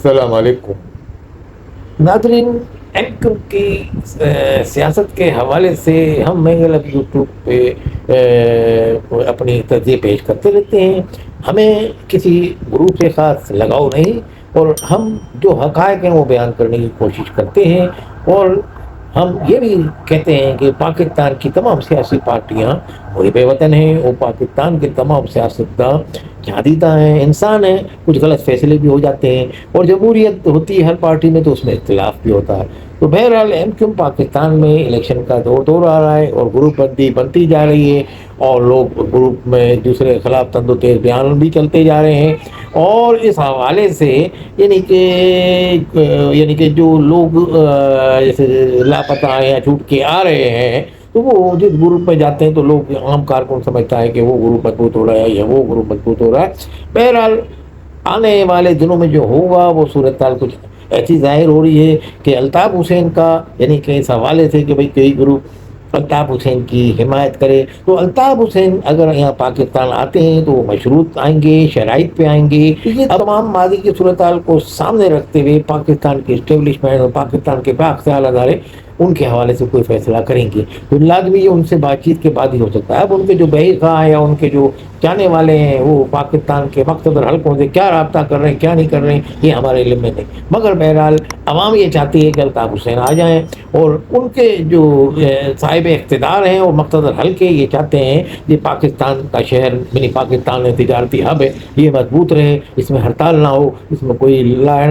السلام علیکم ناظرین، ایم کیو کی سیاست کے حوالے سے ہم مینگل اب یوٹیوب پہ اپنی تجزیے پیش کرتے رہتے ہیں. ہمیں کسی گروپ سے خاص لگاؤ نہیں، اور ہم جو حقائق ہیں وہ بیان کرنے کی کوشش کرتے ہیں. اور ہم یہ بھی کہتے ہیں کہ پاکستان کی تمام سیاسی پارٹیاں محب وطن ہیں، اور پاکستان کے تمام سیاستداں جہادیدہ ہیں، انسان ہیں. کچھ غلط فیصلے بھی ہو جاتے ہیں، اور جمہوریت ہوتی ہے ہر پارٹی میں تو اس میں اختلاف بھی ہوتا ہے. تو بہرحال ایم کیو پاکستان میں الیکشن کا دور آ رہا ہے، اور گروپ بندی بنتی جا رہی ہے، اور لوگ گروپ میں ایک دوسرے کے خلاف تند و تیز بیان بھی چلتے جا رہے ہیں. اور اس حوالے سے یعنی کہ جو لوگ جیسے لاپتہ ہیں یا چھوٹ کے آ رہے ہیں، تو وہ جس گروپ میں جاتے ہیں تو لوگ عام کارکن سمجھتا ہے کہ وہ گروپ مضبوط ہو رہا ہے یا وہ گروپ مضبوط ہو رہا ہے. بہرحال آنے والے دنوں میں جو ہوگا وہ صورتحال کچھ ایسی ظاہر ہو رہی ہے کہ الطاف حسین کا یعنی کہ اس حوالے سے کہ بھئی کوئی گروپ الطاف حسین کی حمایت کرے، تو الطاف حسین اگر یہاں پاکستان آتے ہیں تو وہ مشروط آئیں گے، شرائط پہ آئیں گے. یہ تمام ماضی کی صورتحال کو سامنے رکھتے ہوئے پاکستان کی اسٹیبلشمنٹ اور پاکستان کے بااختیار ادارے ان کے حوالے سے کوئی فیصلہ کریں گے. تو لازمی یہ ان سے بات چیت کے بعد ہی ہو سکتا ہے. اب ان کے جو بحث خواہ یا ان کے جو چاہنے والے ہیں وہ پاکستان کے مقتدر حلقوں سے کیا رابطہ کر رہے ہیں کیا نہیں کر رہے ہیں یہ ہمارے علم میں نہیں. مگر بہرحال عوام یہ چاہتی ہے کہ الطاف حسین آ جائیں، اور ان کے جو صاحب اقتدار ہیں اور مقتدر حلقے یہ چاہتے ہیں کہ پاکستان کا شہر منی پاکستان میں تجارتی ہب ہے، یہ مضبوط رہے، اس میں ہڑتال نہ ہو، اس میں کوئی لا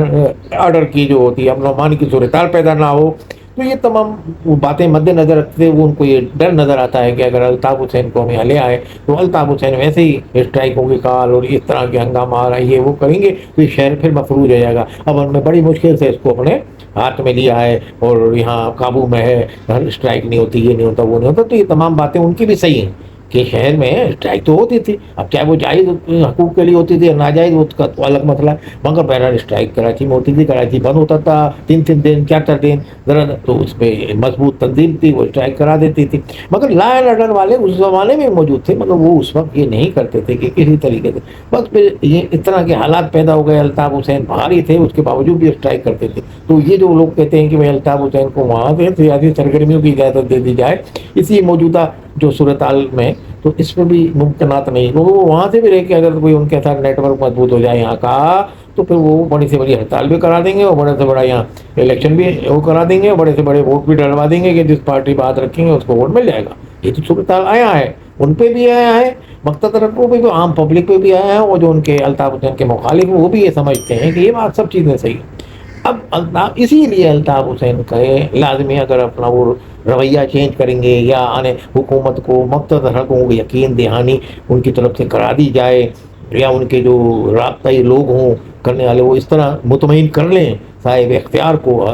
آرڈر کی جو ہوتی ہے امن و امان کی صورتحال پیدا نہ ہو. تو یہ تمام باتیں مد نظر رکھتے ہوئے ان کو یہ ڈر نظر آتا ہے کہ اگر الطاف حسین کو ہمیں لے آئے تو الطاف حسین ویسے ہی اسٹرائکوں کی کال اور اس طرح کے ہنگامہ آ رہا ہے یہ وہ کریں گے تو یہ شہر پھر مفروض ہو جائے گا. اب ہم نے بڑی مشکل سے اس کو اپنے ہاتھ میں لیا ہے اور یہاں قابو میں ہے، اسٹرائک نہیں ہوتی، یہ نہیں ہوتا، وہ نہیں ہوتا. تو یہ تمام باتیں ان کی بھی صحیح ہیں کہ شہر میں اسٹرائک تو ہوتی تھی، اب چاہے وہ جائز حقوق کے لیے ہوتی تھی یا ناجائز، وہ کا تو الگ مسئلہ ہے. مگر بہرحال اسٹرائک کراچی میں ہوتی تھی، کراچی بند ہوتا تھا 3 دن 4 دن ذرا، تو اس پہ مضبوط تنظیم تھی وہ اسٹرائک کرا دیتی تھی. مگر لا اینڈ آرڈر والے اس زمانے میں موجود تھے، مگر وہ اس وقت یہ نہیں کرتے تھے کہ کسی طریقے سے. بس پھر یہ اس طرح کے حالات پیدا ہو گئے. الطاف حسین باہر ہی تھے، اس کے باوجود بھی اسٹرائک کرتے تھے. تو یہ جو لوگ کہتے ہیں کہ بھائی الطاف حسین کو وہاں سے سیاسی سرگرمیوں کی اجازت دے دی جائے اسی موجودہ جو صورتحال میں، تو اس میں بھی ممکنات نہیں. وہ وہاں سے بھی رہ کے اگر کوئی ان کے ساتھ نیٹ ورک مضبوط ہو جائے یہاں کا، تو پھر وہ بڑی سے بڑی ہڑتال بھی کرا دیں گے اور بڑے سے بڑا یہاں الیکشن بھی وہ کرا دیں گے اور بڑے سے بڑے ووٹ بھی ڈلوا دیں گے کہ جس پارٹی بات رکھیں گے اس کو ووٹ مل جائے گا. یہ تو صورتحال آیا ہے، ان پہ بھی آیا ہے، مقتدر حلقوں پہ بھی، عام پبلک پہ بھی آیا ہے، اور جو ان کے الطاف حسین کے مخالف ہیں وہ بھی یہ سمجھتے ہیں کہ یہ بات سب چیزیں صحیح ہیں. اب اسی لیے الطاف حسین کا لازمی اگر اپنا وہ رویہ چینج کریں گے یا آنے حکومت کو مقتدر حلقوں کو یقین دہانی ان کی طرف سے کرا دی جائے، یا ان کے جو رابطۂ لوگ ہوں کرنے والے وہ اس طرح مطمئن کر لیں صاحب اختیار کو.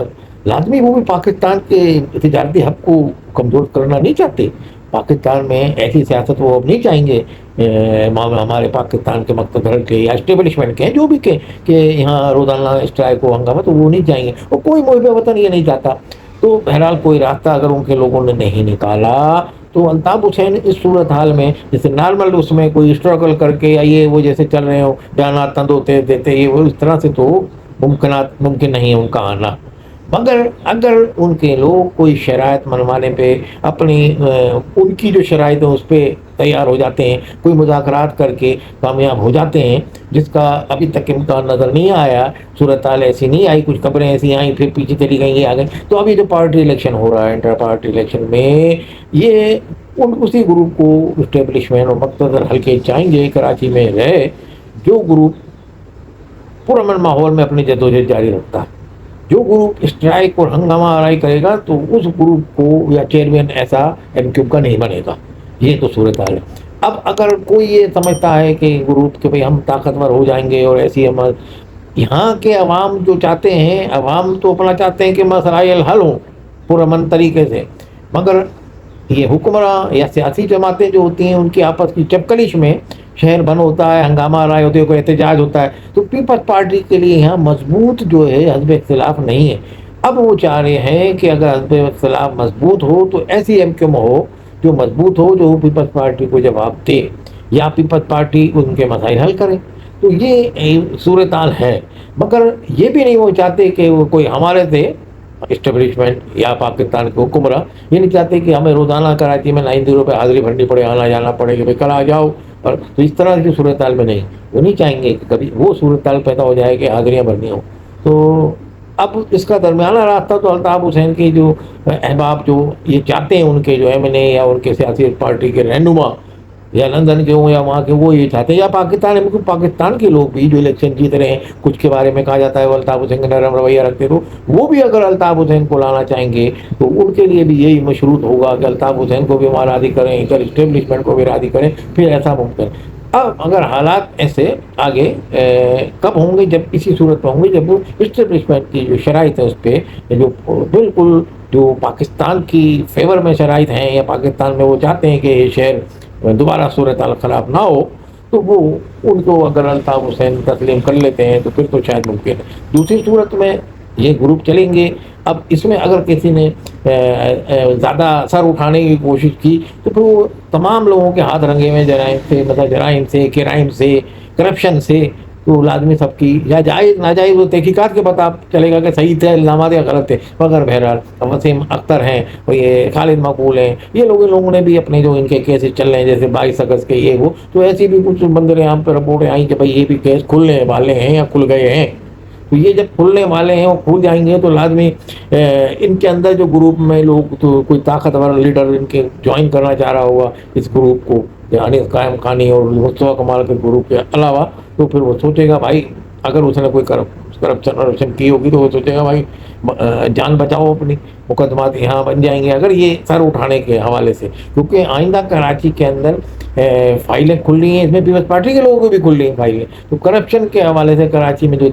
لازمی وہ بھی پاکستان کے تجارتی حق کو کمزور کرنا نہیں چاہتے. پاکستان میں ایسی سیاست وہ اب نہیں چاہیں گے ہمارے پاکستان کے مقتدر کے یا اسٹیبلشمنٹ کے جو بھی کہ یہاں روزانہ اسٹرائک ہو ہنگامہ، تو وہ نہیں چاہیں گے، اور کوئی محب وطن یہ نہیں چاہتا. تو بہرحال کوئی راستہ اگر ان کے لوگوں نے نہیں نکالا تو الطاف حسین اس صورتحال میں جیسے نارمل اس میں کوئی اسٹرگل کر کے یا یہ وہ جیسے چل رہے ہو بیانات تند ہوتے دیتے یہ وہ اس طرح سے تو ممکن نہیں ہے ان کا آنا. مگر اگر ان کے لوگ کوئی شرائط منوانے پہ اپنی ان کی جو شرائط ہیں اس پہ تیار ہو جاتے ہیں، کوئی مذاکرات کر کے کامیاب ہو جاتے ہیں، جس کا ابھی تک امکان نظر نہیں آیا، صورتحال ایسی نہیں آئی، کچھ خبریں ایسی آئیں پھر پیچھے چلی گئیں یہ آ گئے. تو ابھی جو پارٹی الیکشن ہو رہا ہے انٹر پارٹی الیکشن میں، یہ اسی گروپ کو اسٹیبلشمنٹ اور مقتدر حلقے چاہیں گے کراچی میں رہے جو گروپ پرامن ماحول میں اپنی جدوجہد جاری رکھتا ہے. جو گروپ اسٹرائک اور ہنگامہ آرائی کرے گا تو اس گروپ کو یا چیئرمین ایسا ایم کیو کا نہیں بنے گا. یہ تو صورتحال ہے. اب اگر کوئی یہ سمجھتا ہے کہ گروپ کے بھئی ہم طاقتور ہو جائیں گے اور ایسی ہم، یہاں کے عوام جو چاہتے ہیں، عوام تو اپنا چاہتے ہیں کہ مسائل حل ہوں پرامن طریقے سے، مگر یہ حکمراں یا سیاسی جماعتیں جو ہوتی ہیں ان کی آپس کی چپکلش میں شہر بند ہوتا ہے، ہنگامہ آرائی ہوتے ہیں، کوئی احتجاج ہوتا ہے، تو پیپلز پارٹی کے لیے یہاں مضبوط جو ہے حزب اختلاف نہیں ہے. اب وہ چاہ رہے ہیں کہ اگر حزب اختلاف مضبوط ہو تو ایسی ایم کیو ہو جو مضبوط ہو، جو پیپلز پارٹی کو جواب دے، یا پیپلز پارٹی ان کے مسائل حل کرے. تو یہ صورتحال ہے، مگر یہ بھی نہیں وہ چاہتے کہ وہ کوئی ہمارے سے اسٹیبلشمنٹ یا پاکستان کے حکمراں یہ نہیں چاہتے کہ ہمیں روزانہ کراچی میں لائن دنوں پہ حاضری بھرنی پڑے، آنا جانا پڑے کہ بھائی کل آ جاؤ، اور تو اس طرح کی صورتحال میں نہیں، وہ نہیں چاہیں گے کہ کبھی وہ صورتحال پیدا ہو جائے کہ حاضریاں بھرنی ہوں۔ تو اب اس کا درمیانہ راستہ تو الطاف حسین کے جو احباب جو یہ چاہتے ہیں، ان کے جو ایم این اے یا ان کے سیاسی پارٹی کے رہنما یا لندن کے ہوں یا وہاں کے، وہ یہ چاہتے ہیں، یا پاکستان کے لوگ بھی جو الیکشن جیت رہے ہیں، کچھ کے بارے میں کہا جاتا ہے وہ الطاف حسین کا نرم رویہ رکھتے، تو وہ بھی اگر الطاف حسین کو لانا چاہیں گے تو ان کے لیے بھی یہی مشروط ہوگا کہ الطاف حسین کو بھی وہاں راضی کریں، ادھر اسٹیبلشمنٹ کو بھی راضی کریں، پھر ایسا ممکن۔ اب اگر حالات ایسے آگے کب ہوں گے؟ جب اسی صورت میں ہوں گے جب وہ اسٹیبلشمنٹ کی جو شرائط ہے اس پہ جو بالکل جو پاکستان کی فیور میں شرائط ہیں، یا پاکستان میں وہ چاہتے ہیں کہ یہ شہر دوبارہ صورتحال خراب نہ ہو، تو وہ ان کو اگر الطاف حسین تسلیم کر لیتے ہیں تو پھر تو شاید ممکن ہے۔ دوسری صورت میں یہ گروپ چلیں گے، اب اس میں اگر کسی نے زیادہ سر اٹھانے کی کوشش کی تو پھر وہ تمام لوگوں کے ہاتھ رنگے ہوئے جرائم سے، مطلب جرائم سے، کرائم سے، کرپشن سے، تو لازمی سب کی یا جائز ناجائز وہ تحقیقات کے پتہ چلے گا کہ صحیح تھے الزامات یا غلط تھے، مگر بہرحال وسیم اختر ہیں، اور یہ خالد مقبول ہیں، یہ لوگوں نے بھی اپنے جو ان کے کیسز چل رہے ہیں جیسے 22 اگست کے یہ وہ، تو ایسی بھی کچھ بندر عام پہ رپورٹیں آئیں کہ بھائی یہ بھی کیس کھلنے والے ہیں یا کھل گئے ہیں۔ تو یہ جب کھلنے والے ہیں، وہ کھل جائیں گے تو لازمی ان کے اندر جو گروپ میں لوگ تو کوئی طاقتور لیڈر ان کے جوائن کرنا چاہ رہا ہوگا اس گروپ کو، یعنی قائم خانی اور مصطفیٰ کمال کے گروپ کے علاوہ، تو پھر وہ سوچے گا بھائی اگر اس نے کوئی کرپشن کی ہوگی تو وہ سوچے گا بھائی جان بچاؤ اپنی، مقدمات یہاں بن جائیں گے اگر یہ سر اٹھانے کے حوالے سے، کیونکہ آئندہ کراچی کے اندر فائلیں کھل رہی ہیں، اس میں پیپلز پارٹی کے لوگوں کو بھی کھل رہی ہیں فائلیں، تو کرپشن کے حوالے سے کراچی میں جو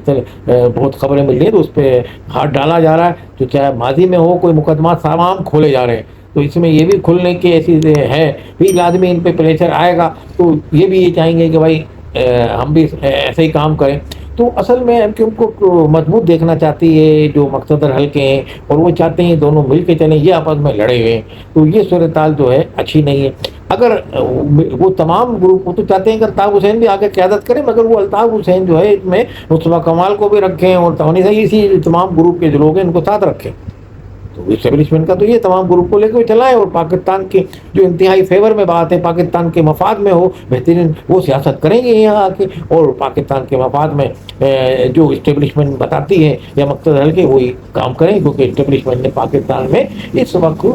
بہت خبریں مل رہی ہیں تو اس پہ ہاتھ ڈالا جا رہا ہے، تو چاہے ماضی میں ہو کوئی مقدمات تمام کھولے جا رہے ہیں، تو اس میں یہ بھی کھلنے کی ایسی ہے بھی لازمی ان پہ پریشر آئے گا، تو یہ بھی یہ چاہیں گے کہ بھائی ہم بھی ایسے ہی کام کریں۔ تو اصل میں ایم کیو ایم کو مضبوط دیکھنا چاہتی ہے جو مقتدر حلقے ہیں، اور وہ چاہتے ہیں دونوں مل کے چلیں، یہ آپس میں لڑے ہوئے ہیں، تو یہ صورتحال جو ہے اچھی نہیں ہے۔ اگر وہ تمام گروپ وہ تو چاہتے ہیں کہ الطاف حسین بھی آگے قیادت کرے، مگر وہ الطاف حسین جو ہے اس میں مصطفیٰ کمال کو بھی رکھیں اور توانی صحیح، اسی تمام گروپ کے جو لوگ ہیں ان کو ساتھ رکھیں، تو اسٹیبلشمنٹ کا تو یہ تمام گروپ کو لے کے چلائیں، اور پاکستان کے جو انتہائی فیور میں بات ہے، پاکستان کے مفاد میں ہو، بہترین وہ سیاست کریں گے یہاں آ کے، اور پاکستان کے مفاد میں جو اسٹیبلشمنٹ بتاتی ہے یا مقصد حلقے وہی کام کریں، کیونکہ اسٹیبلشمنٹ نے پاکستان میں اس وقت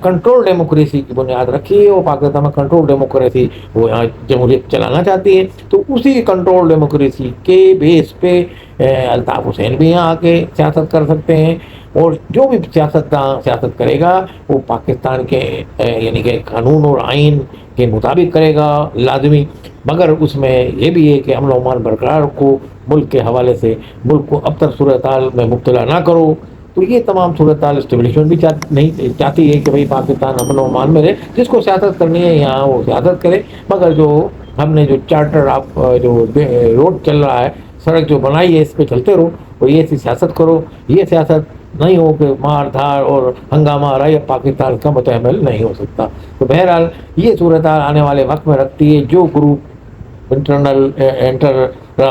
کنٹرول ڈیموکریسی کی بنیاد رکھی ہے، اور پاکستان میں کنٹرول ڈیموکریسی وہ یہاں جمہوریت چلانا چاہتی ہے، تو اسی کنٹرول ڈیموکریسی کے بیس پہ الطاف حسین بھی یہاں آ کے سیاست کر سکتے ہیں، اور جو بھی سیاستدان سیاست کرے گا وہ پاکستان کے یعنی کہ قانون اور آئین کے مطابق کرے گا لازمی، مگر اس میں یہ بھی ہے کہ امن و امان برقرار رکھو، ملک کے حوالے سے ملک کو ابتر صورتحال میں مبتلا نہ کرو۔ تو یہ تمام صورتحال اسٹیبلشمنٹ بھی نہیں چاہتی ہے کہ بھئی پاکستان امن و امان میں رہے، جس کو سیاست کرنی ہے یہاں وہ سیاست کرے، مگر جو ہم نے جو چارٹر آپ جو روڈ چل رہا ہے، سڑک جو بنائی ہے، اس پہ چلتے رہو اور یہ سیاست کرو، یہ سیاست نہیں ہو کہ مار دھاڑ اور ہنگامہ آ رہا ہے، پاکستان کا متحمل نہیں ہو سکتا۔ تو بہرحال یہ صورتحال آنے والے وقت میں رکھتی ہے، جو گروپ انٹر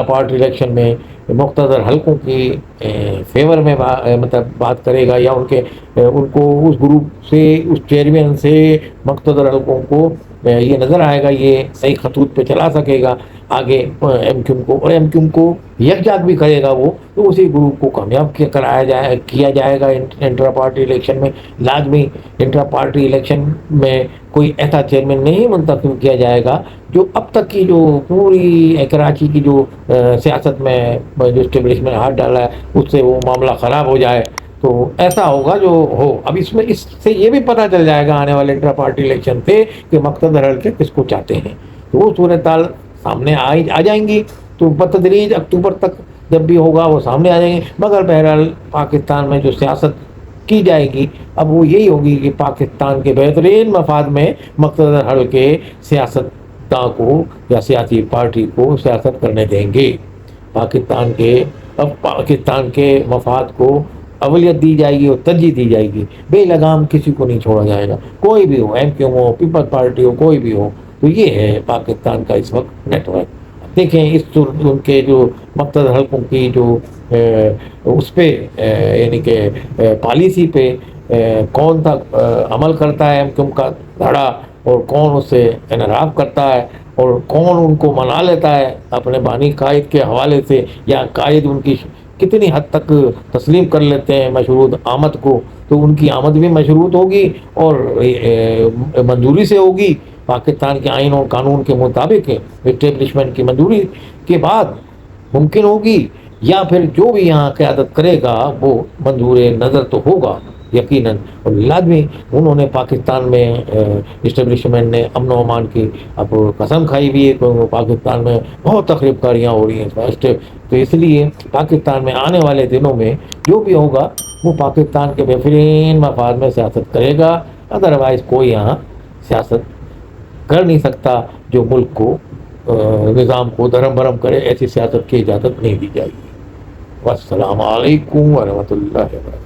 پارٹی الیکشن میں مقتدر حلقوں کی فیور میں مطلب بات کرے گا، یا ان کو اس گروپ سے، اس چیئرمین سے مقتدر حلقوں کو یہ نظر آئے گا یہ صحیح خطوط پہ چلا سکے گا آگے ایم کیو ایم کو، اور ایم کیو ایم کو یکجاک بھی کرے گا وہ، تو اسی گروپ کو کامیاب کیا جائے گا انٹرا پارٹی الیکشن میں۔ لازمی انٹرا پارٹی الیکشن میں کوئی ایسا چیئرمین نہیں منتخب کیا جائے گا جو اب تک کی جو پوری کراچی کی جو سیاست میں جو اسٹیبلشمنٹ ہاتھ ڈالا ہے اس سے وہ معاملہ خراب ہو جائے، تو ایسا ہوگا جو ہو۔ اب اس سے یہ بھی پتہ چل جائے گا آنے والے انٹرا پارٹی الیکشن سے کہ مقتدر حلقے کس کو چاہتے ہیں، تو وہ صورتحال سامنے آ جائیں گی، تو بتدریج اکتوبر تک جب بھی ہوگا وہ سامنے آ جائیں گے، مگر بہرحال پاکستان میں جو سیاست کی جائے گی اب وہ یہی ہوگی کہ پاکستان کے بہترین مفاد میں مقتدر حلقے سیاستداں کو یا سیاسی پارٹی کو سیاست کرنے دیں گے، پاکستان کے مفاد کو اولویت دی جائے گی اور ترجیح دی جائے گی، بے لگام کسی کو نہیں چھوڑا جائے گا، کوئی بھی ہو، ایم کیو ایم ہو، پیپلز پارٹی ہو، کوئی بھی ہو۔ تو یہ ہے پاکستان کا اس وقت نیٹ ورک۔ دیکھیں اس ان کے جو مقتدر حلقوں کی جو اس پہ یعنی کہ پالیسی پہ کون تھا عمل کرتا ہے ایم کا دھڑا، اور کون اس سے انحراف کرتا ہے، اور کون ان کو منا لیتا ہے اپنے بانی قائد کے حوالے سے، یا قائد ان کی کتنی حد تک تسلیم کر لیتے ہیں مشروط آمد کو، تو ان کی آمد بھی مشروط ہوگی اور منظوری سے ہوگی، پاکستان کے آئین اور قانون کے مطابق اسٹیبلشمنٹ کی منظوری کے بعد ممکن ہوگی، یا پھر جو بھی یہاں قیادت کرے گا وہ منظور نظر تو ہوگا یقیناً۔ اور لازمی انہوں نے پاکستان میں اسٹیبلشمنٹ نے امن و امان کی اب قسم کھائی ہوئی ہے، تو پاکستان میں بہت تخریب کاریاں ہو رہی ہیں، تو اس لیے پاکستان میں آنے والے دنوں میں جو بھی ہوگا وہ پاکستان کے بہترین مفاد میں سیاست کرے گا، ادروائز کوئی یہاں سیاست کر نہیں سکتا جو ملک کو نظام کو دھرم بھرم کرے، ایسی سیاست کی اجازت نہیں دی جائے گی۔ والسلام علیکم ورحمۃ اللہ وبرکاتہ۔